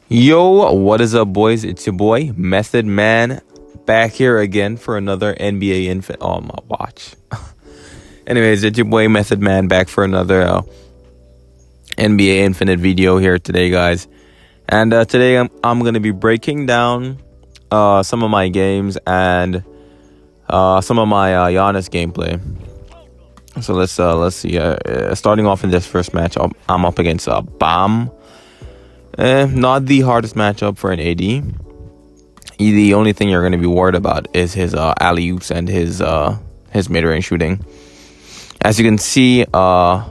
Yo, what is up, boys? It's your boy, Method Man, back here again for another NBA Infinite. Oh, my watch. Anyways, it's your boy, Method Man, back for another NBA Infinite video here today, guys. And today I'm going to be breaking down some of my games and some of my Giannis gameplay. So let's see. Starting off in this first match, I'm up against Bam. Not the hardest matchup for an AD. The only thing you're going to be worried about is his alley-oops and his mid-range shooting. As you can see, my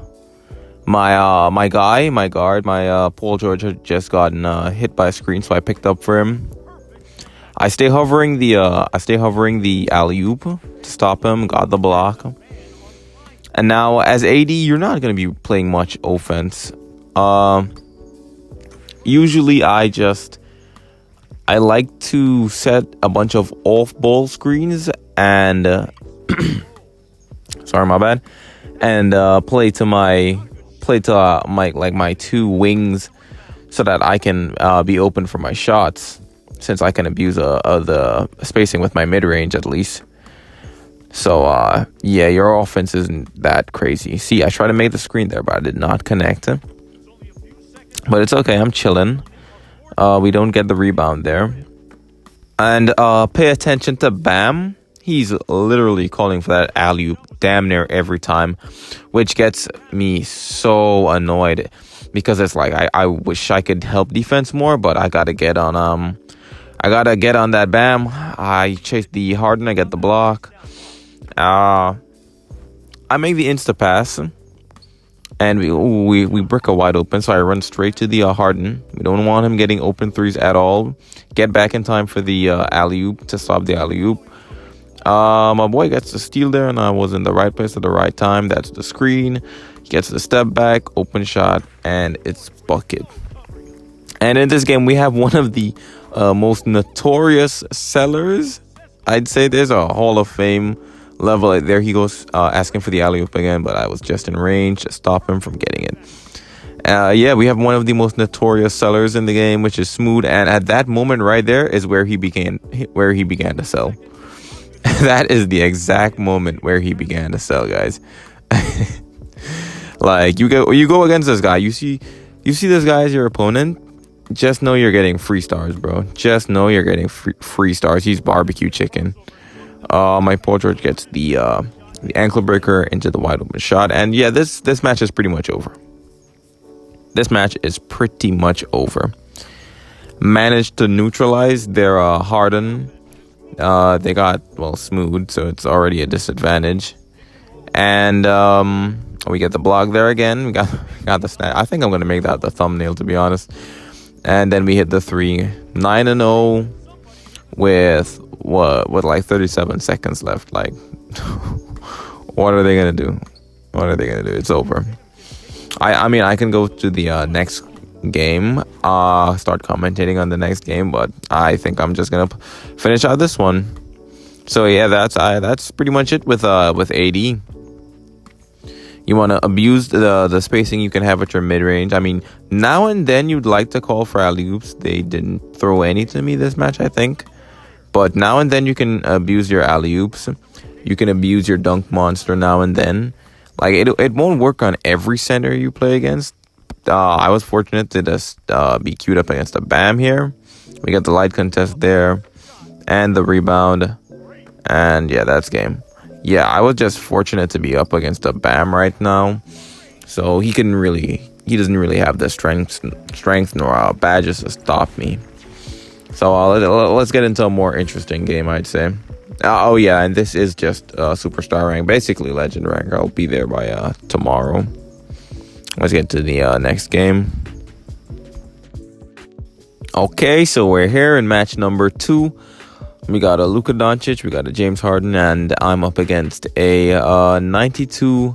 Paul George had just gotten hit by a screen, so I picked up for him. I stay hovering the alley-oop to stop him. Got the block. And now, as AD, you're not going to be playing much offense. Usually I like to set a bunch of off-ball screens and sorry, my bad, and play to my two wings so that I can be open for my shots, since I can abuse the spacing with my mid-range at least. So yeah, your offense isn't that crazy. See, I tried to make the screen there, but I did not connect. But it's okay, I'm chilling. We don't get the rebound there. And pay attention to Bam. He's literally calling for that alley-oop damn near every time, which gets me so annoyed, because it's like I wish I could help defense more, but I gotta get on that Bam. I chase the Harden, I get the block. I make the insta pass. And we brick a wide open, so I run straight to the Harden. We don't want him getting open threes at all. Get back in time for the alley-oop to stop the alley-oop. My boy gets the steal there, and I was in the right place at the right time. That's the screen. He gets the step back, open shot, and it's bucket. And in this game, we have one of the most notorious sellers. I'd say there's a Hall of Fame level. There he goes, asking for the alley-oop again, but I was just in range to stop him from getting it. Yeah, we have one of the most notorious sellers in the game, which is Smooth, and at that moment right there is where he began to sell. That is the exact moment where he began to sell, guys. Like, you go against this guy, you see this guy as your opponent, just know you're getting free stars, bro. Just know you're getting free stars. He's barbecue chicken. My Paul George gets the ankle breaker into the wide open shot, and yeah, this match is pretty much over. Managed to neutralize their Harden. They got Smooth, so it's already a disadvantage. And we get the block there again. We got the snap. I think I'm gonna make that the thumbnail, to be honest. And then we hit the 3, 9-0 with like 37 seconds left. Like, what are they gonna do? It's over. I mean, I can go to the next game, start commentating on the next game, but I think I'm just gonna finish out this one. So yeah, that's pretty much it with AD. You want to abuse the spacing you can have at your mid-range. I mean, now and then you'd like to call for alley-oops. They didn't throw any to me this match, I think. But now and then you can abuse your alley-oops. You can abuse your dunk monster now and then. Like, it won't work on every center you play against. I was fortunate to just be queued up against a Bam here. We got the light contest there. And the rebound. And yeah, that's game. Yeah, I was just fortunate to be up against a Bam right now. So he doesn't really have the strength nor badges to stop me. So let's get into a more interesting game, I'd say. Oh yeah, and this is just superstar rank, basically legend rank. I'll be there by tomorrow. Let's get to the next game. Okay, so we're here in match number 2. We got a Luka Doncic, we got a James Harden, and I'm up against a 92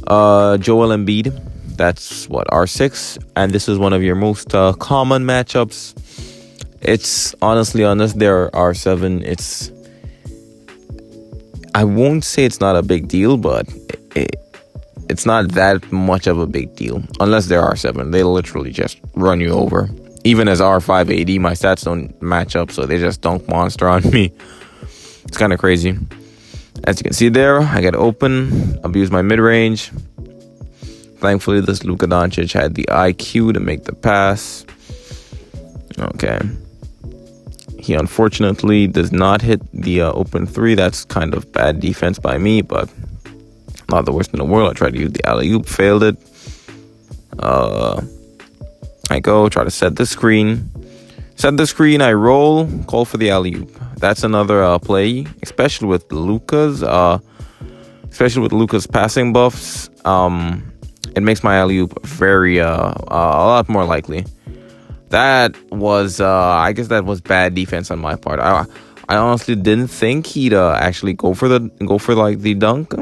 Joel Embiid. That's R6, and this is one of your most common matchups. It's honestly, there are R7. I won't say it's not a big deal, but it's not that much of a big deal unless there are R7. They literally just run you over. even as R5 AD, my stats don't match up, so they just dunk monster on me. It's kind of crazy. As you can see there, I get open, abuse my mid-range. Thankfully, this Luka Doncic had the IQ to make the pass. Okay. He unfortunately does not hit the open three. That's kind of bad defense by me, but not the worst in the world. I tried to use the alley-oop, failed it. I go, try to set the screen. Set the screen, I roll, call for the alley-oop. That's another play, especially with Luka's passing buffs. It makes my alley-oop very a lot more likely. That was I guess that was bad defense on my part. I honestly didn't think he'd actually go for the dunk,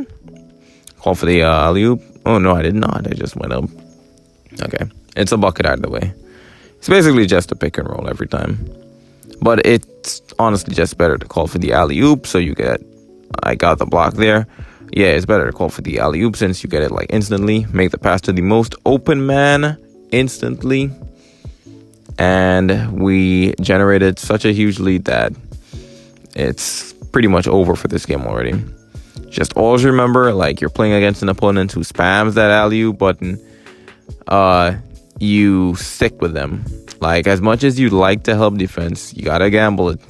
call for the alley-oop. Oh no, I did not. I just went up. Okay, it's a bucket either way. It's basically just a pick and roll every time, but it's honestly just better to call for the alley-oop. So I got the block there. Yeah, it's better to call for the alley-oop since you get it like instantly. Make the pass to the most open man instantly. And we generated such a huge lead that it's pretty much over for this game already. Just always remember, like, you're playing against an opponent who spams that alley-oop button. You stick with them. Like, as much as you like to help defense, you gotta gamble it.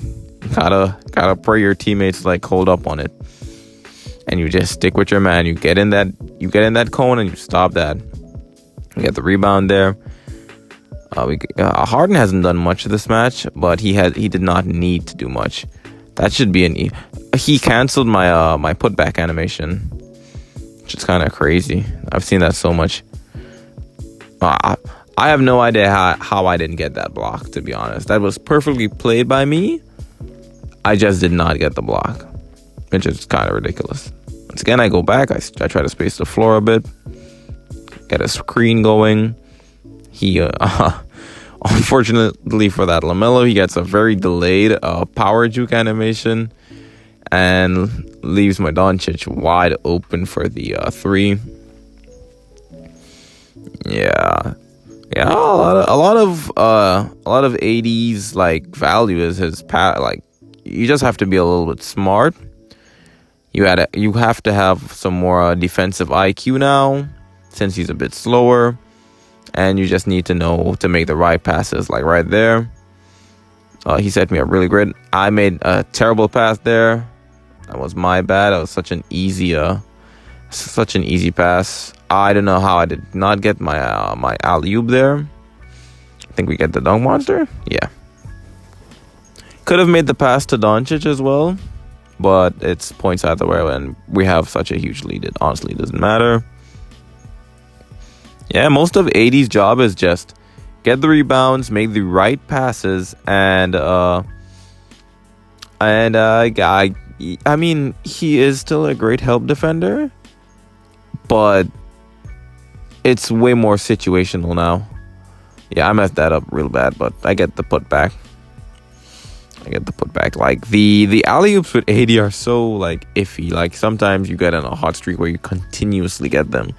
Gotta pray your teammates like hold up on it. And you just stick with your man. You get in that cone and you stop that. You get the rebound there. Harden hasn't done much of this match, but he did not need to do much. That should be he canceled my putback animation, which is kind of crazy. I've seen that so much. I have no idea how I didn't get that block, to be honest. That was perfectly played by me. I just did not get the block, which is kind of ridiculous. Once again, I go back. I try to space the floor a bit, get a screen going. He, unfortunately for that LaMelo, he gets a very delayed power juke animation and leaves my Doncic wide open for the three. Yeah. A lot of AD's like value is his like. You just have to be a little bit smart. You have to have some more defensive IQ now, since he's a bit slower. And you just need to know to make the right passes, like right there. He set me up really great. I made a terrible pass there. That was my bad. That was such an easy pass. I don't know how I did not get my alley-oop there. I think we get the dunk monster. Yeah. Could have made the pass to Doncic as well, but it's points either way, and we have such a huge lead. It honestly doesn't matter. Yeah, most of AD's job is just get the rebounds, make the right passes, and I mean, he is still a great help defender, but it's way more situational now. Yeah, I messed that up real bad, but I get the putback. Like the alley-oops with AD are so like iffy. Like sometimes you get in a hot streak where you continuously get them,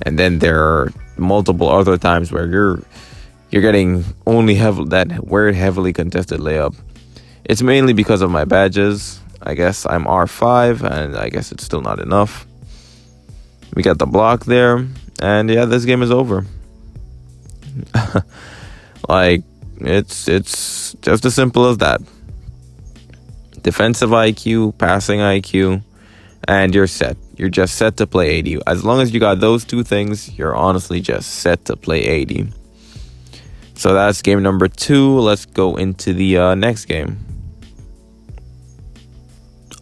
and then there are multiple other times where you're getting only that weird heavily contested layup. It's mainly because of my badges. I guess I'm R5, and I guess it's still not enough. We got the block there, and yeah, this game is over. Like it's just as simple as that. Defensive IQ, passing IQ, and you're set. You're just set to play AD. As long as you got those two things, you're honestly just set to play AD. So that's game number 2. Let's go into the next game.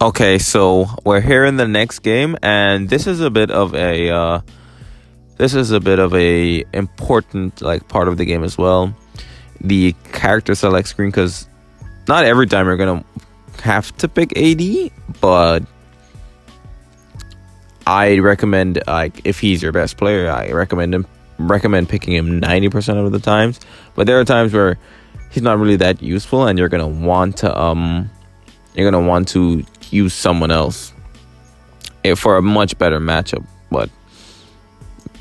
Okay, so we're here in the next game, and this is a bit of a important like part of the game as well. The character select screen, because not every time you're gonna have to pick AD, but I recommend, like, if he's your best player, I recommend picking him 90% of the times. But there are times where he's not really that useful, and you're gonna want to use someone else for a much better matchup. But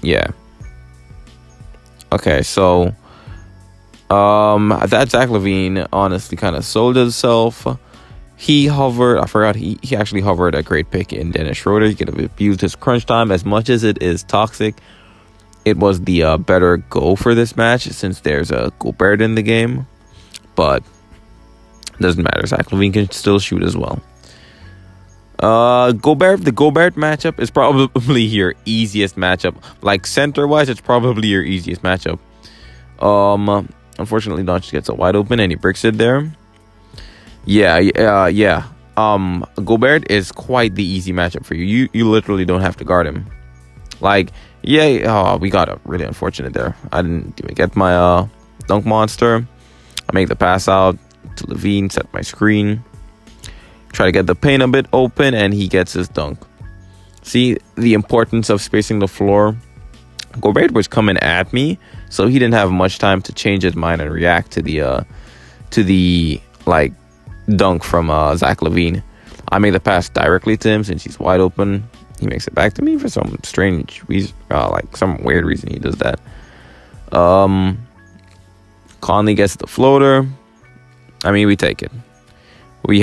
yeah, okay, so That Zach Levine honestly kind of sold himself. He hovered. I forgot. He actually hovered a great pick in Dennis Schroeder. He could have abused his crunch time as much as it is toxic. It was the better go for this match since there's a Gobert in the game, but it doesn't matter. Zach Levine can still shoot as well. The Gobert matchup is probably your easiest matchup. Like center wise, it's probably your easiest matchup. Unfortunately, Doncic gets a wide open and he bricks it there. Yeah. Gobert is quite the easy matchup for you. You literally don't have to guard him. Like, we got a really unfortunate there. I didn't even get my dunk monster. I make the pass out to Levine, set my screen, try to get the paint a bit open, and he gets his dunk. See the importance of spacing the floor. Gobert was coming at me, so he didn't have much time to change his mind and react to the like dunk from Zach Levine. I make the pass directly to him since he's wide open. He makes it back to me for some strange reason, like some weird reason he does that. Conley gets the floater. I mean, we take it. We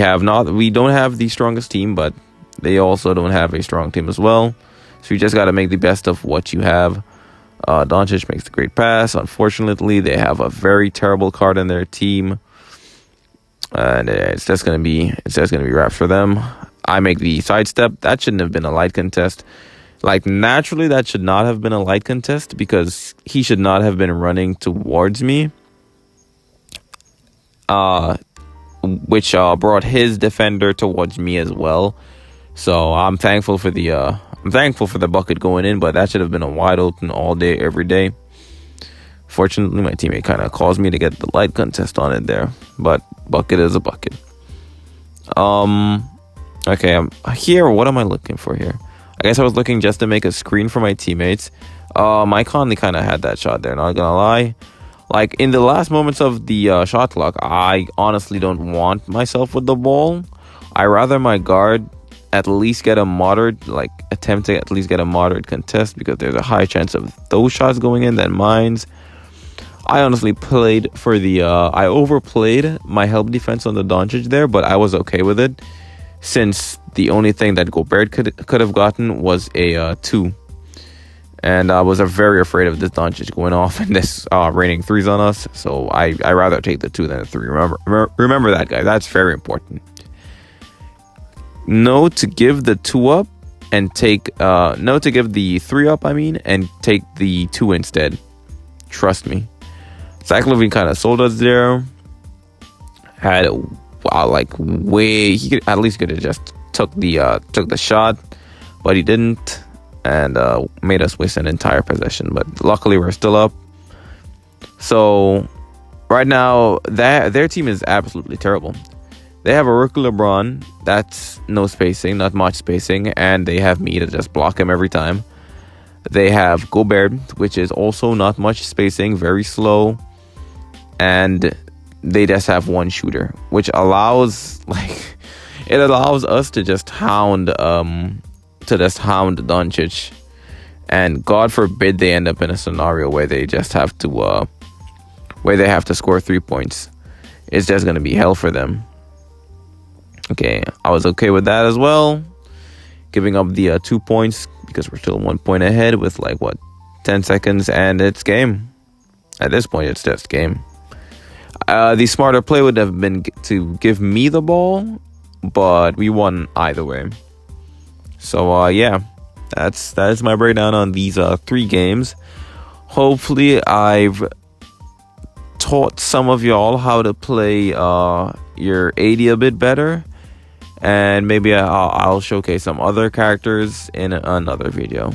don't have the strongest team, but they also don't have a strong team as well. So you just got to make the best of what you have. Doncic makes the great pass. Unfortunately, they have a very terrible card in their team, and it's just gonna be wraps for them. I make the sidestep. That shouldn't have been a light contest. Like, naturally, that should not have been a light contest because he should not have been running towards me. Which brought his defender towards me as well. So I'm thankful for the bucket going in, but that should have been a wide open all day, every day. Fortunately, my teammate kind of caused me to get the light contest on it there, but bucket is a bucket. Okay, I'm here. What am I looking for here? I guess I was looking just to make a screen for my teammates. Mike Conley kind of had that shot there, not gonna lie. Like, in the last moments of the shot clock, I honestly don't want myself with the ball. I rather my guard at least get a moderate, like, attempt to at least get a moderate contest because there's a high chance of those shots going in than mine's. I honestly played for I overplayed my help defense on the Doncic there, but I was okay with it since the only thing that Gobert could have gotten was a 2. And I was very afraid of this Doncic going off and this raining threes on us. So I rather take the 2 than the 3. Remember that, guys. That's very important. No to give the 2 up and take no to give the 3 up. And take the 2 instead. Trust me. Zach Levine kind of sold us there. Had he could at least have just took the shot, but he didn't. And made us waste an entire possession. But luckily, we're still up. So, right now, their team is absolutely terrible. They have a rookie LeBron. That's no spacing, not much spacing. And they have me to just block him every time. They have Gobert, which is also not much spacing, very slow. And they just have one shooter, which allows us to just hound Doncic, and God forbid they end up in a scenario where they just have to score 3 points. It's just gonna be hell for them. Okay, I was okay with that as well, giving up the 2 points because we're still 1 point ahead with 10 seconds, and it's game. At this point, it's just game. The smarter play would have been to give me the ball, but we won either way. So, that is my breakdown on these 3 games. Hopefully, I've taught some of y'all how to play your AD a bit better. And maybe I'll showcase some other characters in another video.